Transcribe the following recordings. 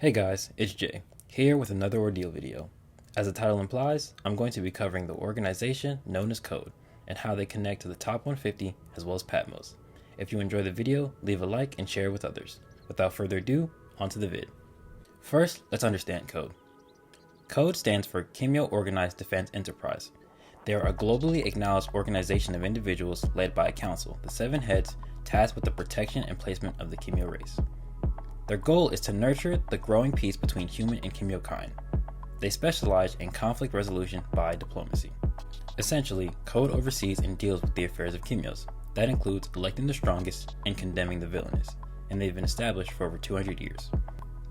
Hey guys, it's Jay, here with another Ordeal video. As the title implies, I'm going to be covering the organization known as KODE and how they connect to the top 150 as well as PATMOS. If you enjoy the video, leave a like and share it with others. Without further ado, onto the vid. First, let's understand KODE. KODE stands for Kimyo Organized Defense Enterprise. They are a globally acknowledged organization of individuals led by a council, the 7 heads, tasked with the protection and placement of the Kimyo race. Their goal is to nurture the growing peace between human and Kimyo kind. They specialize in conflict resolution by diplomacy. Essentially, KODE oversees and deals with the affairs of Kimyos. That includes electing the strongest and condemning the villainous, and they've been established for over 200 years.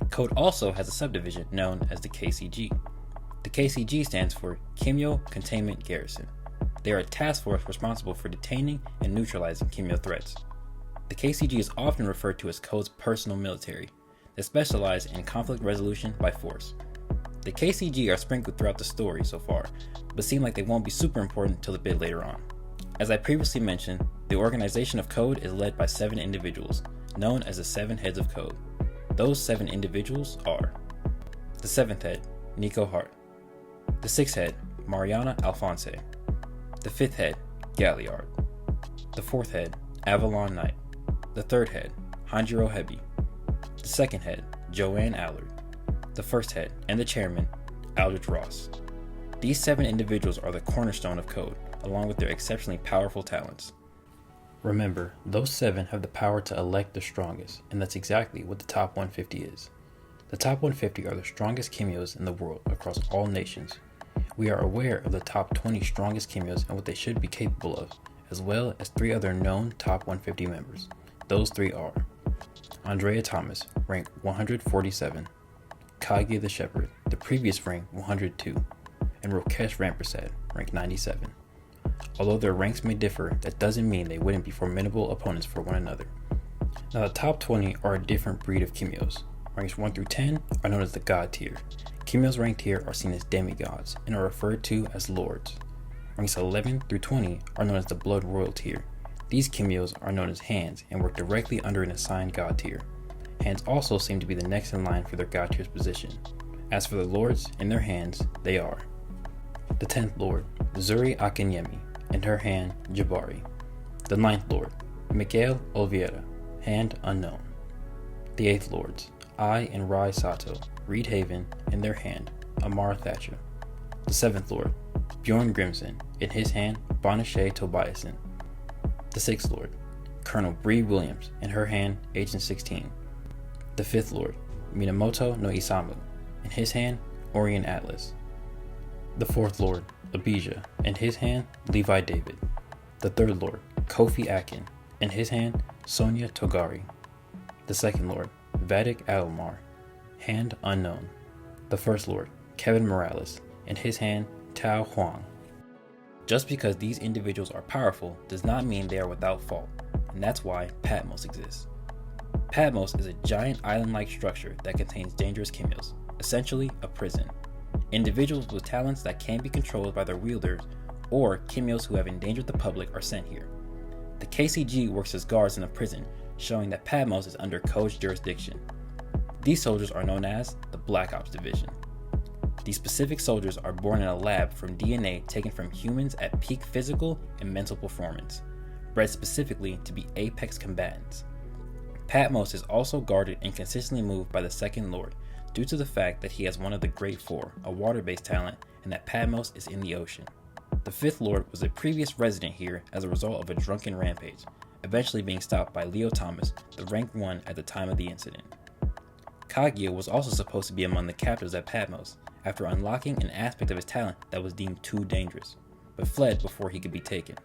KODE also has a subdivision known as the KCG. The KCG stands for Kimyo Containment Garrison. They are a task force responsible for detaining and neutralizing Kimyo threats. The KCG is often referred to as KODE's personal military. They specialize in conflict resolution by force. The KCG are sprinkled throughout the story so far, but seem like they won't be super important until a bit later on. As I previously mentioned, the organization of KODE is led by 7 individuals, known as the 7 heads of KODE. Those 7 individuals are the 7th head, Nico Hart, the 6th head, Mariana Alphonse, the 5th head, Galliard, the 4th head, Avalon Knight, the 3rd head, Hanjiro Hebi, the 2nd head, Joanne Allard, the 1st head, and the chairman, Aldrich Ross. These 7 individuals are the cornerstone of KODE, along with their exceptionally powerful talents. Remember, those 7 have the power to elect the strongest, and that's exactly what the top 150 is. The top 150 are the strongest Kimyos in the world across all nations. We are aware of the top 20 strongest Kimyos and what they should be capable of, as well as 3 other known top 150 members. Those 3 are Andrea Thomas, rank 147, Kaguya the Shepherd, the previous rank 102, and Rokesh Rampersad, rank 97. Although their ranks may differ, that doesn't mean they wouldn't be formidable opponents for one another. Now the top 20 are a different breed of Kimyos. Ranks 1 through 10 are known as the God tier. Kimyos ranked here are seen as demigods and are referred to as lords. Ranks 11 through 20 are known as the Blood Royal tier. These Kimyos are known as Hands and work directly under an assigned God tier. Hands also seem to be the next in line for their God tier's position. As for the lords, in their hands, they are the 10th Lord, Zuri Akinyemi, and her hand, Jabari. The 9th Lord, Mikael Oliveira, hand unknown. The 8th Lords, Ai and Rai Sato, Reed Haven, in their hand, Amara Thatcher. The 7th Lord, Bjorn Grimson, in his hand, Bonachet Tobiasen. The 6th Lord, Colonel Bree Williams, in her hand, Agent 16. The 5th Lord, Minamoto no Isamu, in his hand, Orion Atlas. The 4th Lord, Abijah, in his hand, Levi David. The 3rd Lord, Kofi Akin, in his hand, Sonia Togari. The 2nd Lord, Vadik Alomar, hand unknown. The 1st Lord, Kevin Morales, in his hand, Tao Huang. Just because these individuals are powerful does not mean they are without fault, and that's why PATMOS exists. PATMOS is a giant island-like structure that contains dangerous Kimyos, essentially a prison. Individuals with talents that can be controlled by their wielders or Kimyos who have endangered the public are sent here. The KCG works as guards in a prison, showing that PATMOS is under KODE's jurisdiction. These soldiers are known as the Black Ops Division. These specific soldiers are born in a lab from DNA taken from humans at peak physical and mental performance, bred specifically to be apex combatants. PATMOS is also guarded and consistently moved by the 2nd Lord due to the fact that he has one of the Great Four, a water-based talent, and that PATMOS is in the ocean. The 5th Lord was a previous resident here as a result of a drunken rampage, eventually being stopped by Leo Thomas, the rank 1 at the time of the incident. Kaguya was also supposed to be among the captives at PATMOS after unlocking an aspect of his talent that was deemed too dangerous, but fled before he could be taken.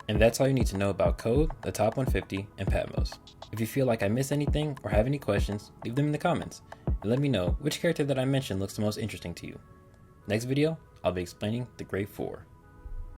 And that's all you need to know about KODE, the top 150, and PATMOS. If you feel like I missed anything or have any questions, leave them in the comments, and let me know which character that I mentioned looks the most interesting to you. Next video, I'll be explaining the Great Four.